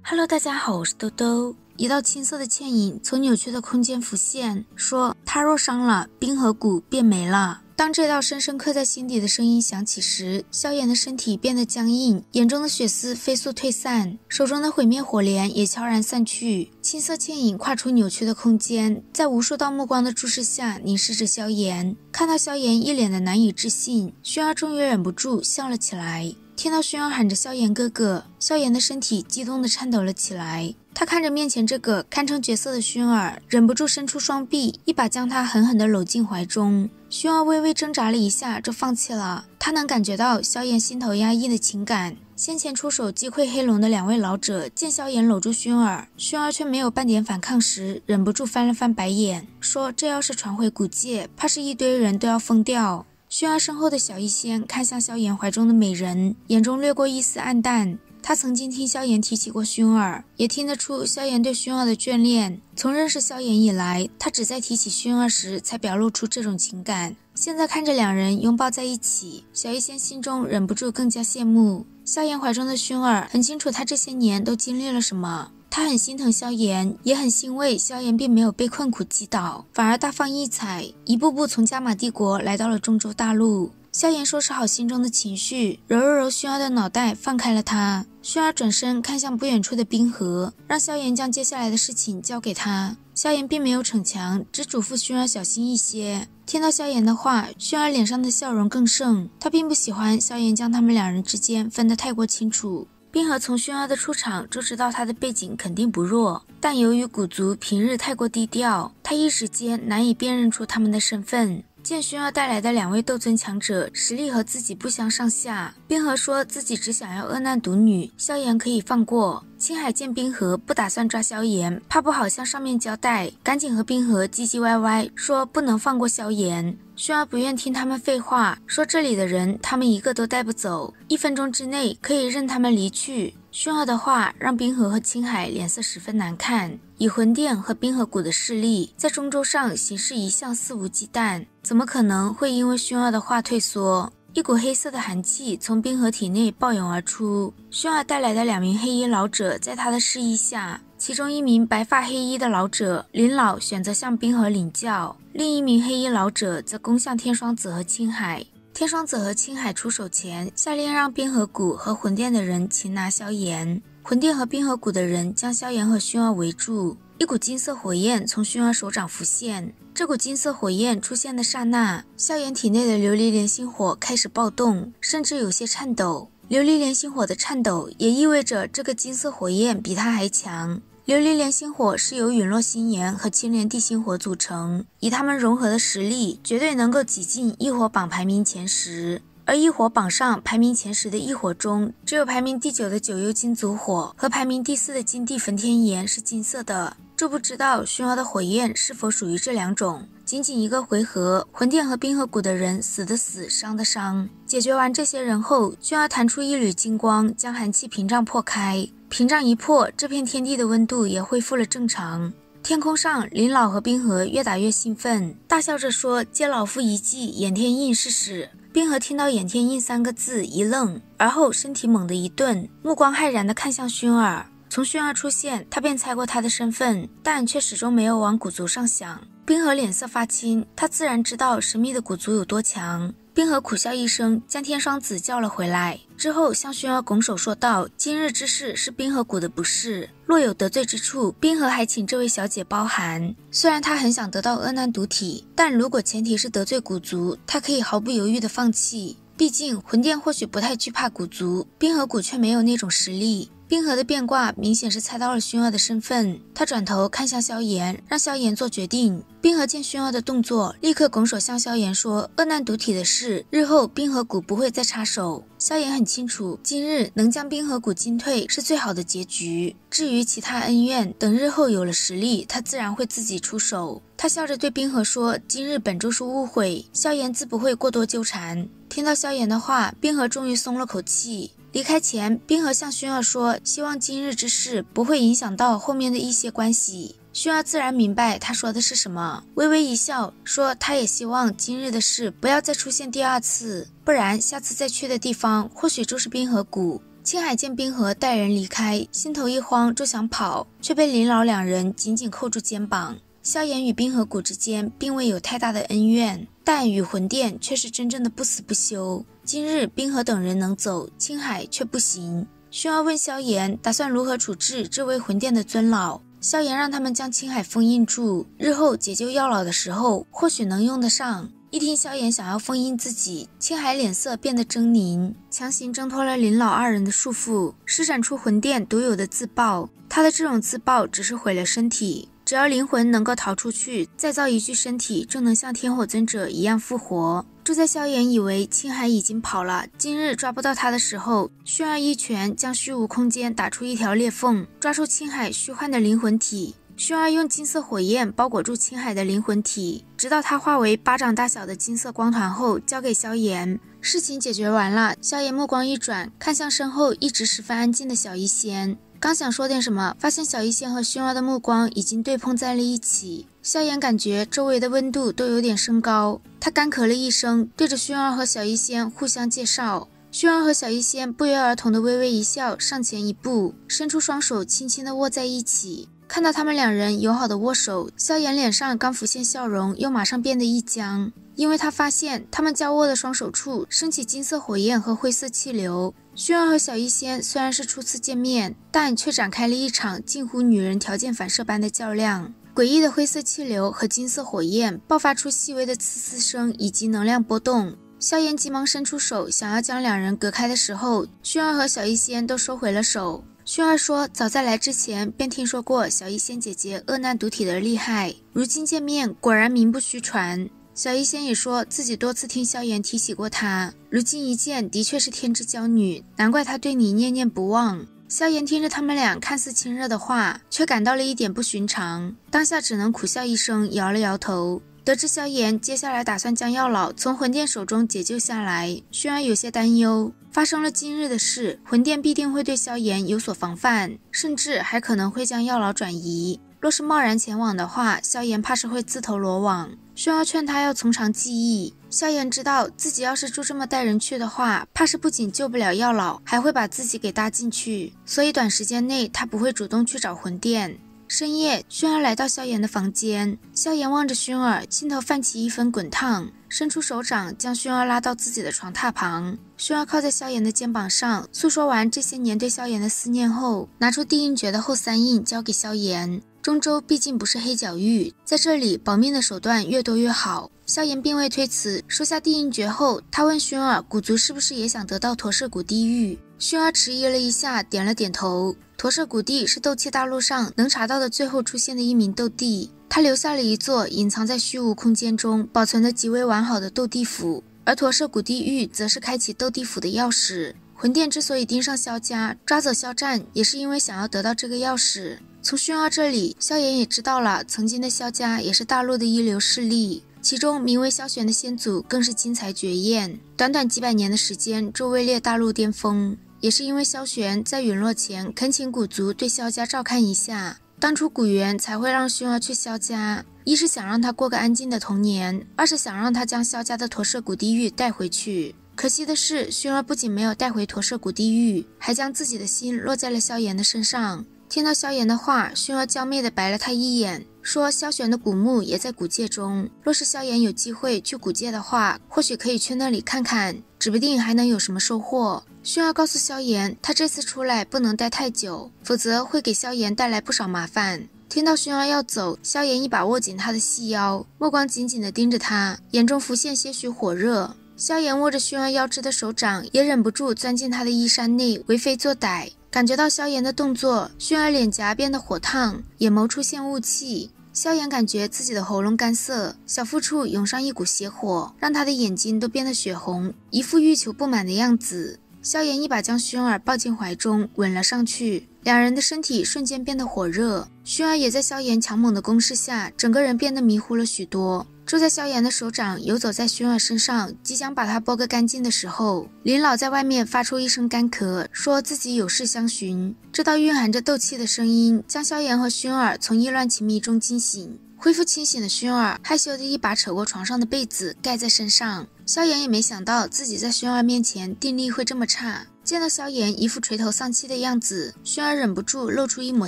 Hello， 大家好，我是兜兜。一道青色的倩影从扭曲的空间浮现，说：“他若伤了，冰河谷便没了。”当这道深深刻在心底的声音响起时，萧炎的身体变得僵硬，眼中的血丝飞速退散，手中的毁灭火莲也悄然散去。青色倩影跨出扭曲的空间，在无数道目光的注视下凝视着萧炎。看到萧炎一脸的难以置信，薰儿终于忍不住笑了起来。听到薰儿喊着萧炎哥哥，萧炎的身体激动地颤抖了起来。他看着面前这个堪称绝色的薰儿，忍不住伸出双臂，一把将他狠狠地搂进怀中。薰儿微微挣扎了一下，就放弃了。他能感觉到萧炎心头压抑的情感。先前出手击溃黑龙的两位老者见萧炎搂住薰儿，薰儿却没有半点反抗时，忍不住翻了翻白眼，说：“这要是传回古界，怕是一堆人都要疯掉。”薰儿身后的小医仙看向萧炎怀中的美人，眼中掠过一丝暗淡。他曾经听萧炎提起过薰儿，也听得出萧炎对薰儿的眷恋。从认识萧炎以来，他只在提起薰儿时才表露出这种情感。现在看着两人拥抱在一起，小医仙心中忍不住更加羡慕。萧炎怀中的薰儿很清楚他这些年都经历了什么，他很心疼萧炎，也很欣慰萧炎并没有被困苦击倒，反而大放异彩，一步步从加玛帝国来到了中州大陆。萧炎收拾好心中的情绪，揉了揉薰儿的脑袋，放开了他。薰儿转身看向不远处的冰河，让萧炎将接下来的事情交给他。萧炎并没有逞强，只嘱咐薰儿小心一些。听到萧炎的话，薰儿脸上的笑容更盛。他并不喜欢萧炎将他们两人之间分得太过清楚。冰河从薰儿的出场就知道他的背景肯定不弱，但由于古族平日太过低调，他一时间难以辨认出他们的身份。见薰儿带来的两位斗尊强者实力和自己不相上下，冰河说自己只想要恶难独女，萧炎可以放过。青海见冰河不打算抓萧炎，怕不好向上面交代，赶紧和冰河唧唧歪歪说不能放过萧炎。薰儿不愿听他们废话，说这里的人他们一个都带不走，1分钟之内可以任他们离去。薰儿的话让冰河和青海脸色十分难看，以魂殿和冰河谷的势力，在中州上行事一向肆无忌惮，怎么可能会因为薰儿的话退缩？一股黑色的寒气从冰河体内暴涌而出，薰儿带来的2名黑衣老者在他的示意下，其中1名白发黑衣的老者林老选择向冰河领教，另1名黑衣老者则攻向天双子和青海。天双子和青海出手前，下令让冰河谷和魂殿的人擒拿萧炎。魂殿和冰河谷的人将萧炎和薰儿围住，一股金色火焰从薰儿手掌浮现。这股金色火焰出现的刹那，萧炎体内的琉璃莲心火开始暴动，甚至有些颤抖。琉璃莲心火的颤抖也意味着这个金色火焰比它还强。琉璃莲心火是由陨落心炎和青莲地心火组成，以它们融合的实力，绝对能够挤进异火榜排名前10。而异火榜上排名前10的异火中，只有排名第9的九幽金族火和排名第4的金地焚天炎是金色的。就不知道薰儿的火焰是否属于这2种。仅仅1个回合，魂殿和冰河谷的人死的死，伤的伤。解决完这些人后，薰儿弹出一缕金光，将寒气屏障破开。屏障一破，这片天地的温度也恢复了正常。天空上，林老和冰河越打越兴奋，大笑着说：“接老夫一记掩天印试试。”冰河听到掩天印3个字一愣，而后身体猛地一顿，目光骇然地看向薰儿。从薰儿出现，他便猜过他的身份，但却始终没有往古族上想。冰河脸色发青，他自然知道神秘的古族有多强。冰河苦笑一声，将天双子叫了回来，之后向薰儿拱手说道：“今日之事是冰河谷的不是，若有得罪之处，冰河还请这位小姐包涵。”虽然他很想得到恶难独体，但如果前提是得罪古族，他可以毫不犹豫地放弃。毕竟魂殿或许不太惧怕古族，冰河谷却没有那种实力。冰河的变卦明显是猜到了薰儿的身份，他转头看向萧炎，让萧炎做决定。冰河见薰儿的动作，立刻拱手向萧炎说：“恶难独体的事，日后冰河谷不会再插手。”萧炎很清楚，今日能将冰河谷击退是最好的结局。至于其他恩怨，等日后有了实力，他自然会自己出手。他笑着对冰河说：“今日本就是误会，萧炎自不会过多纠缠。”听到萧炎的话，冰河终于松了口气。离开前，冰河向薰儿说，希望今日之事不会影响到后面的一些关系。薰儿自然明白他说的是什么，微微一笑，说他也希望今日的事不要再出现第2次，不然下次再去的地方或许就是冰河谷。青海见冰河带人离开，心头一慌就想跑，却被林老两人紧紧扣住肩膀。萧炎与冰河谷之间并未有太大的恩怨，但与魂殿却是真正的不死不休。今日冰河等人能走，青海却不行。薰儿问萧炎打算如何处置这位魂殿的尊老，萧炎让他们将青海封印住，日后解救药老的时候或许能用得上。一听萧炎想要封印自己，青海脸色变得狰狞，强行挣脱了林老二人的束缚，施展出魂殿独有的自爆。他的这种自爆只是毁了身体，只要灵魂能够逃出去，再造一具身体就能像天火尊者一样复活。就在萧炎以为青海已经跑了，今日抓不到他的时候，薰儿一拳将虚无空间打出一条裂缝，抓住青海虚幻的灵魂体。薰儿用金色火焰包裹住青海的灵魂体，直到它化为巴掌大小的金色光团后交给萧炎。事情解决完了，萧炎目光一转，看向身后一直十分安静的小医仙，刚想说点什么，发现小医仙和薰儿的目光已经对碰在了一起。萧炎感觉周围的温度都有点升高，他干咳了一声，对着薰儿和小医仙互相介绍。薰儿和小医仙不约而同的微微一笑，上前一步，伸出双手轻轻的握在一起。看到他们两人友好的握手，萧炎脸上刚浮现笑容，又马上变得一僵，因为他发现他们交握的双手处升起金色火焰和灰色气流。薰儿和小医仙虽然是初次见面，但却展开了一场近乎女人条件反射般的较量。诡异的灰色气流和金色火焰爆发出细微的呲呲声以及能量波动。萧炎急忙伸出手想要将两人隔开的时候，薰儿和小医仙都收回了手。薰儿说早在来之前便听说过小医仙姐姐恶难毒体的厉害，如今见面果然名不虚传。小医仙也说自己多次听萧炎提起过她，如今一见的确是天之娇女，难怪她对你念念不忘。萧炎听着他们俩看似亲热的话，却感到了一点不寻常，当下只能苦笑一声，摇了摇头。得知萧炎接下来打算将药老从魂殿手中解救下来，薰儿有些担忧。发生了今日的事，魂殿必定会对萧炎有所防范，甚至还可能会将药老转移。若是贸然前往的话，萧炎怕是会自投罗网。薰儿劝他要从长计议。萧炎知道自己要是就这么带人去的话，怕是不仅救不了药老，还会把自己给搭进去，所以短时间内他不会主动去找魂殿。深夜，薰儿来到萧炎的房间，萧炎望着薰儿，心头泛起一分滚烫，伸出手掌将薰儿拉到自己的床榻旁。薰儿靠在萧炎的肩膀上，诉说完这些年对萧炎的思念后，拿出地印诀的后三印交给萧炎。中州毕竟不是黑角域，在这里保命的手段越多越好。萧炎并未推辞，收下地印诀后，他问薰儿古族是不是也想得到驼舍古地狱。薰儿迟疑了一下，点了点头。驼舍古地是斗气大陆上能查到的最后出现的一名斗帝，他留下了一座隐藏在虚无空间中保存的极为完好的斗地府，而驼舍古地狱则是开启斗地府的钥匙。魂殿之所以盯上萧家，抓走萧战，也是因为想要得到这个钥匙。从薰儿这里，萧炎也知道了曾经的萧家也是大陆的一流势力，其中名为萧玄的先祖更是经才绝艳，短短几百年的时间就位列大陆巅峰。也是因为萧玄在陨落前恳请古族对萧家照看一下，当初古元才会让薰儿去萧家，一是想让他过个安静的童年，二是想让他将萧家的驼舍古地狱带回去。可惜的是，薰儿不仅没有带回驼舍古地狱，还将自己的心落在了萧炎的身上。听到萧炎的话，薰儿娇媚地白了他一眼，说萧玄的古墓也在古界中，若是萧炎有机会去古界的话，或许可以去那里看看，指不定还能有什么收获。薰儿告诉萧炎，他这次出来不能待太久，否则会给萧炎带来不少麻烦。听到薰儿要走，萧炎一把握紧他的细腰，目光紧紧地盯着他，眼中浮现些许火热。萧炎握着薰儿腰肢的手掌也忍不住钻进他的衣衫内，为非作歹。感觉到萧炎的动作，薰儿脸颊变得火烫，眼眸出现雾气。萧炎感觉自己的喉咙干涩，小腹处涌上一股邪火，让他的眼睛都变得血红，一副欲求不满的样子。萧炎一把将薰儿抱进怀中，吻了上去，两人的身体瞬间变得火热。薰儿也在萧炎强猛的攻势下，整个人变得迷糊了许多。就在萧炎的手掌游走在薰儿身上，即将把她剥个干净的时候，林老在外面发出一声干咳，说自己有事相寻。这道蕴含着斗气的声音将萧炎和薰儿从意乱情迷中惊醒。恢复清醒的薰儿害羞的一把扯过床上的被子盖在身上。萧炎也没想到自己在薰儿面前定力会这么差，见到萧炎一副垂头丧气的样子，薰儿忍不住露出一抹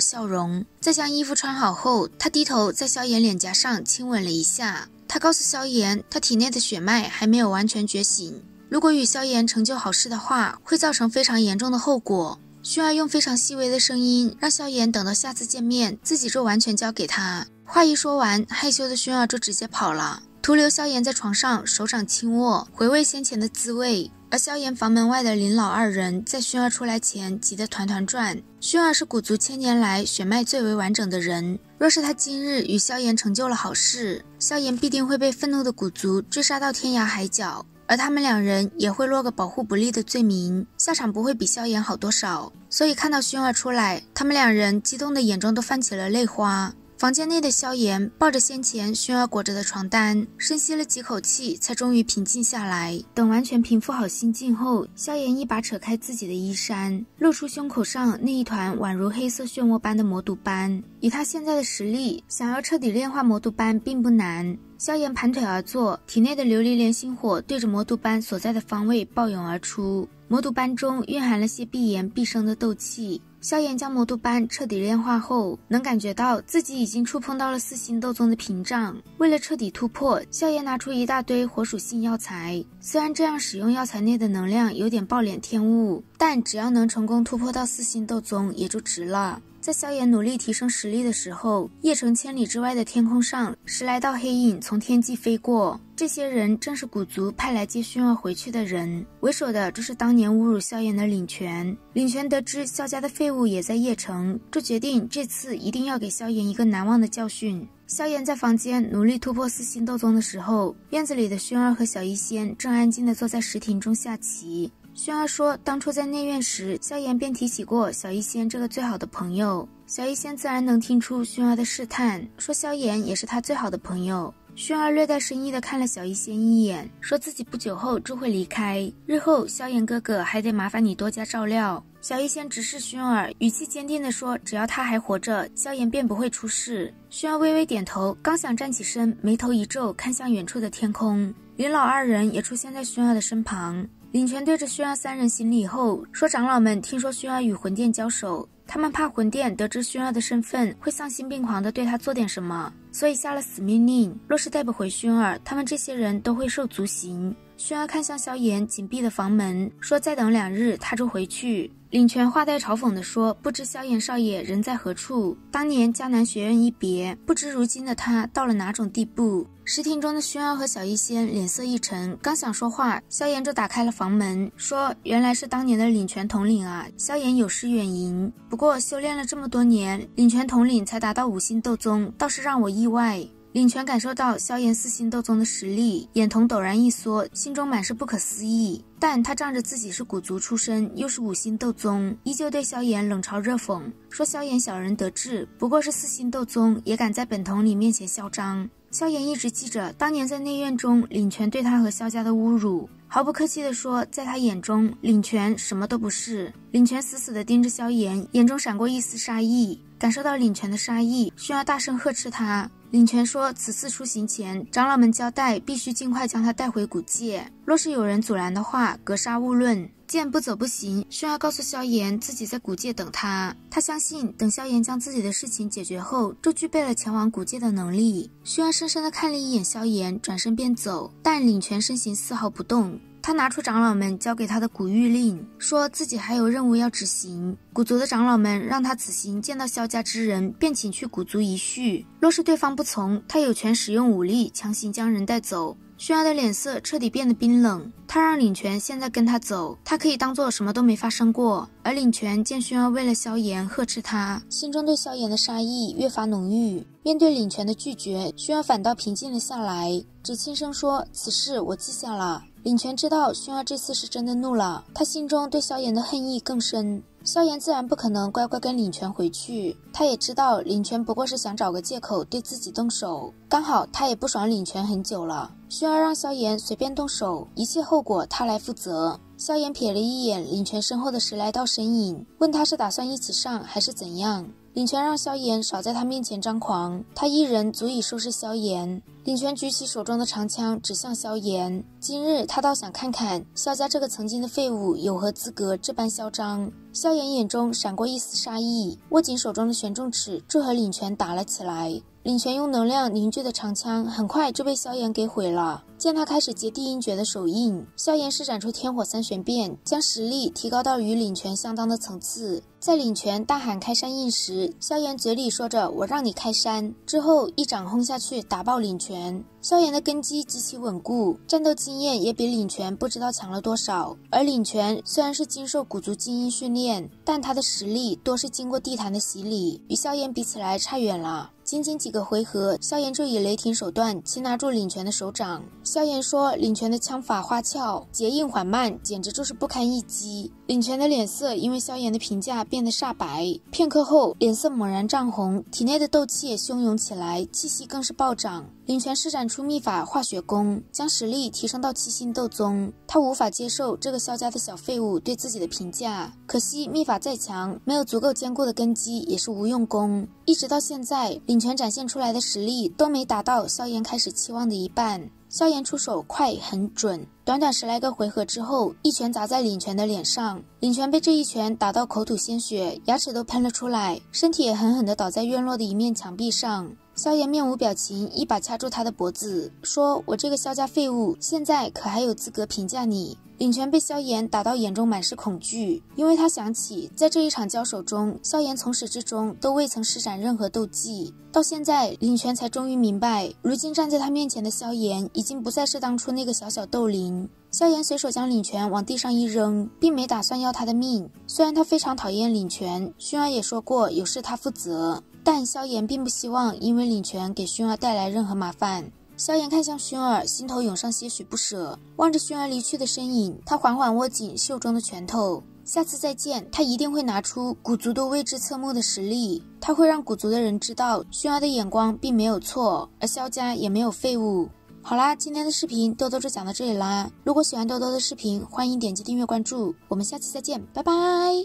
笑容。在将衣服穿好后，她低头在萧炎脸颊上亲吻了一下。她告诉萧炎，她体内的血脉还没有完全觉醒，如果与萧炎成就好事的话，会造成非常严重的后果。薰儿用非常细微的声音让萧炎等到下次见面，自己就完全交给他。话一说完，害羞的薰儿就直接跑了，徒留萧炎在床上手掌轻握，回味先前的滋味。而萧炎房门外的林老二人在薰儿出来前急得团团转。薰儿是古族千年来血脉最为完整的人，若是他今日与萧炎成就了好事，萧炎必定会被愤怒的古族追杀到天涯海角，而他们两人也会落个保护不力的罪名，下场不会比萧炎好多少。所以看到薰儿出来，他们两人激动的眼中都泛起了泪花。房间内的萧炎抱着先前薰儿裹着的床单，深吸了几口气，才终于平静下来。等完全平复好心境后，萧炎一把扯开自己的衣衫，露出胸口上那一团宛如黑色漩涡般的魔毒斑。以他现在的实力，想要彻底炼化魔毒斑并不难。萧炎盘腿而坐，体内的琉璃莲心火对着魔毒斑所在的方位暴涌而出，魔毒斑中蕴含了些必炎必生的斗气。萧炎将魔毒斑彻底炼化后，能感觉到自己已经触碰到了四星斗宗的屏障。为了彻底突破，萧炎拿出一大堆火属性药材。虽然这样使用药材内的能量有点暴敛天物，但只要能成功突破到四星斗宗也就值了。在萧炎努力提升实力的时候，邺城千里之外的天空上10来道黑影从天际飞过，这些人正是古族派来接薰儿回去的人。为首的就是当年侮辱萧炎的领权。领权得知萧家的废物也在邺城，就决定这次一定要给萧炎一个难忘的教训。萧炎在房间努力突破四星斗宗的时候，院子里的薰儿和小医仙正安静地坐在石亭中下棋。薰儿说，当初在内院时，萧炎便提起过小医仙这个最好的朋友。小医仙自然能听出薰儿的试探，说萧炎也是他最好的朋友。薰儿略带深意地看了小医仙一眼，说自己不久后就会离开，日后萧炎哥哥还得麻烦你多加照料。小医仙直视薰儿，语气坚定地说，只要他还活着，萧炎便不会出事。薰儿微微点头，刚想站起身，眉头一皱，看向远处的天空。林老二人也出现在薰儿的身旁。领权对着薰儿三人行礼后说，长老们听说薰儿与魂殿交手，他们怕魂殿得知薰儿的身份会丧心病狂地对他做点什么，所以下了死命令，若是带不回薰儿，他们这些人都会受足刑。薰儿看向萧炎紧闭的房门，说再等2日他就回去。领权话带嘲讽地说，不知萧炎少爷人在何处，当年迦南学院一别，不知如今的他到了哪种地步。石亭中的薰儿和小医仙脸色一沉，刚想说话，萧炎就打开了房门，说原来是当年的领权统领啊，萧炎有失远迎，不过修炼了这么多年，领权统领才达到5星斗宗，倒是让我意外。领权感受到萧炎4星斗宗的实力，眼瞳陡然一缩，心中满是不可思议。但他仗着自己是古族出身，又是5星斗宗，依旧对萧炎冷嘲热讽，说萧炎小人得志，不过是4星斗宗，也敢在本统领面前嚣张。萧炎一直记着当年在内院中领权对他和萧家的侮辱，毫不客气地说，在他眼中领权什么都不是。领权死死地盯着萧炎，眼中闪过一丝杀意。感受到领权的杀意，薰儿大声呵斥他。领权说，此次出行前，长老们交代必须尽快将他带回古界，若是有人阻拦的话，格杀勿论。见不走不行，薰儿告诉萧炎自己在古界等他，他相信等萧炎将自己的事情解决后，就具备了前往古界的能力。薰儿深深地看了一眼萧炎，转身便走，但领权身形丝毫不动。他拿出长老们交给他的古玉令，说自己还有任务要执行。古族的长老们让他此行见到萧家之人，便请去古族一叙。若是对方不从，他有权使用武力强行将人带走。薰儿的脸色彻底变得冰冷，他让领权现在跟他走，他可以当做什么都没发生过。而领权见薰儿为了萧炎呵斥他，心中对萧炎的杀意越发浓郁。面对领权的拒绝，薰儿反倒平静了下来，只轻声说，此事我记下了。领权知道薰儿这次是真的怒了，他心中对萧炎的恨意更深。萧炎自然不可能乖乖跟领权回去，他也知道领权不过是想找个借口对自己动手，刚好他也不爽领权很久了。薰儿让萧炎随便动手，一切后果他来负责。萧炎瞥了一眼领权身后的10来道身影，问他是打算一起上还是怎样。领权让萧炎少在他面前张狂，他一人足以收拾萧炎。领权举起手中的长枪指向萧炎，今日他倒想看看萧家这个曾经的废物有何资格这般嚣张。萧炎眼中闪过一丝杀意，握紧手中的玄重尺，就和领权打了起来。领权用能量凝聚的长枪很快就被萧炎给毁了。见他开始结地阴诀的手印，萧炎施展出天火三玄变，将实力提高到与领权相当的层次。在领权大喊开山印时，萧炎嘴里说着我让你开山，之后一掌轰下去打爆领权。萧炎的根基极其稳固，战斗经验也比领权不知道强了多少。而领权虽然是经受古族精英训练，但他的实力多是经过地坛的洗礼，与萧炎比起来差远了。仅仅几个回合，萧炎就以雷霆手段擒拿住领权的手掌。萧炎说领权的枪法花俏，结印缓慢，简直就是不堪一击。领权的脸色因为萧炎的评价变得煞白，片刻后脸色猛然涨红，体内的斗气也汹涌起来，气息更是暴涨。领权施展出秘法化血功，将实力提升到7星斗宗。他无法接受这个萧家的小废物对自己的评价，可惜秘法再强，没有足够坚固的根基也是无用功。一直到现在，领权展现出来的实力都没达到萧炎开始期望的一半。萧炎出手快很准，短短10来个回合之后，一拳砸在领权的脸上。领权被这一拳打到口吐鲜血，牙齿都喷了出来，身体也狠狠地倒在院落的一面墙壁上。萧炎面无表情，一把掐住他的脖子，说：“我这个萧家废物，现在可还有资格评价你？”领权被萧炎打到眼中满是恐惧，因为他想起在这一场交手中，萧炎从始至终都未曾施展任何斗技。到现在，领权才终于明白，如今站在他面前的萧炎已经不再是当初那个小小斗灵。萧炎随手将领权往地上一扔，并没打算要他的命。虽然他非常讨厌领权，薰儿也说过有事他负责，但萧炎并不希望因为领权给薰儿带来任何麻烦。萧炎看向薰儿，心头涌上些许不舍，望着薰儿离去的身影，他缓缓握紧袖中的拳头。下次再见，他一定会拿出古族都为之侧目的实力，他会让古族的人知道薰儿的眼光并没有错，而萧家也没有废物。好啦，今天的视频豆豆就讲到这里啦。如果喜欢豆豆的视频，欢迎点击订阅关注，我们下期再见，拜拜。